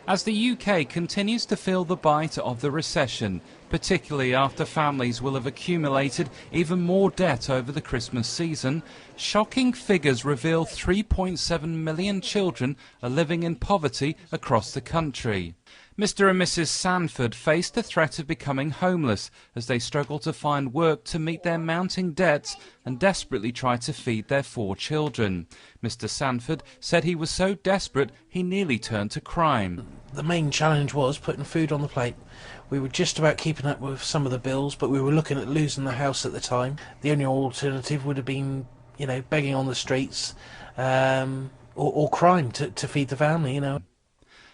As the UK continues to feel the bite of the recession, particularly after families will have accumulated even more debt over the Christmas season, shocking figures reveal 3.7 million children are living in poverty across the country. Mr. and Mrs. Sanford face the threat of becoming homeless as they struggle to find work to meet their mounting debts and desperately try to feed their 4 children. Mr. Sanford said he was so desperate he nearly turned to crime. The main challenge was putting food on the plate. We were just about keeping up with some of the bills, but we were looking at losing the house at the time. The only alternative would have been, begging on the streets, or crime to feed the family,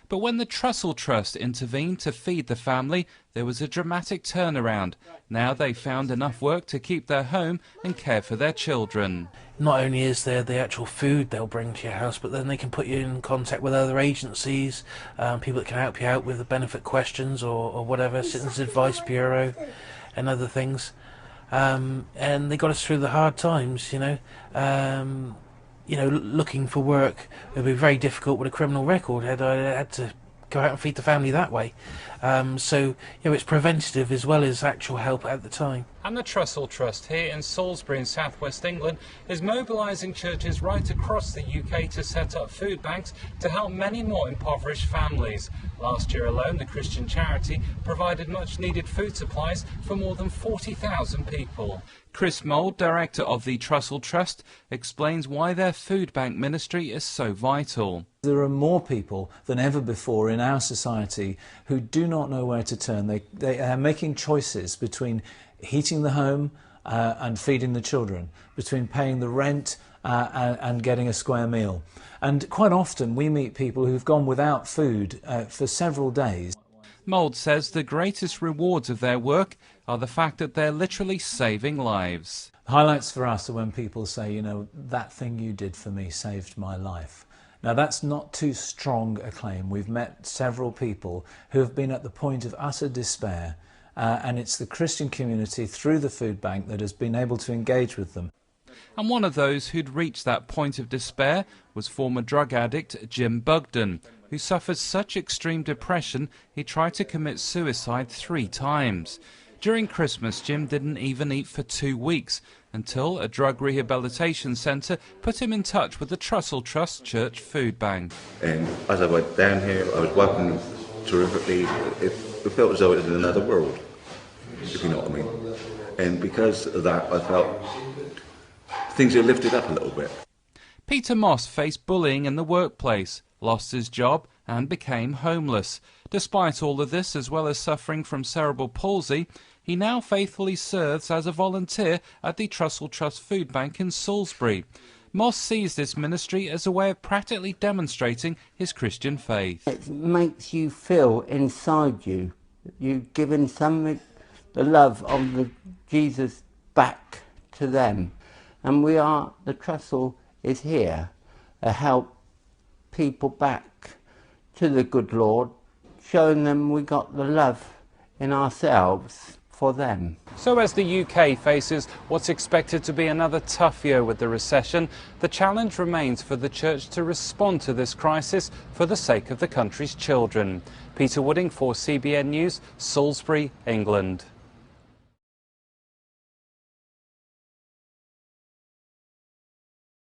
But when the Trussell Trust intervened to feed the family, there was a dramatic turnaround. Now they found enough work to keep their home and care for their children. Not only is there the actual food they'll bring to your house, but then they can put you in contact with other agencies, people that can help you out with the benefit questions or whatever, Citizens Advice Bureau and other things. And they got us through the hard times, looking for work would be very difficult with a criminal record. I had to go out and feed the family that way. So it's preventative as well as actual help at the time. And the Trussell Trust here in Salisbury in southwest England is mobilising churches right across the UK to set up food banks to help many more impoverished families. Last year alone, the Christian charity provided much needed food supplies for more than 40,000 people. Chris Mould, director of the Trussell Trust, explains why their food bank ministry is so vital. There are more people than ever before in our society who do not know where to turn. They are making choices between heating the home and feeding the children, between paying the rent and getting a square meal. And quite often we meet people who've gone without food for several days. Mould says the greatest rewards of their work are the fact that they're literally saving lives. Highlights for us are when people say, that thing you did for me saved my life. Now that's not too strong a claim. We've met several people who have been at the point of utter despair, and it's the Christian community through the food bank that has been able to engage with them. And one of those who'd reached that point of despair was former drug addict Jim Bugden, who suffered such extreme depression he tried to commit suicide 3 times. During Christmas, Jim didn't even eat for 2 weeks until a drug rehabilitation centre put him in touch with the Trussell Trust Church Food Bank. And as I went down here, I was working terrifically. It felt as though it was in another world, if you know what I mean. And because of that, I felt things had lifted up a little bit. Peter Moss faced bullying in the workplace, lost his job and became homeless. Despite all of this, as well as suffering from cerebral palsy, he now faithfully serves as a volunteer at the Trussell Trust Food Bank in Salisbury. Moss sees this ministry as a way of practically demonstrating his Christian faith. It makes you feel inside you've given something, the love of the Jesus back to them. And the Trussell is here to help people back to the good Lord, showing them we got the love in ourselves for them. So as the UK faces what's expected to be another tough year with the recession, the challenge remains for the church to respond to this crisis for the sake of the country's children. Peter Wooding for CBN News, Salisbury, England.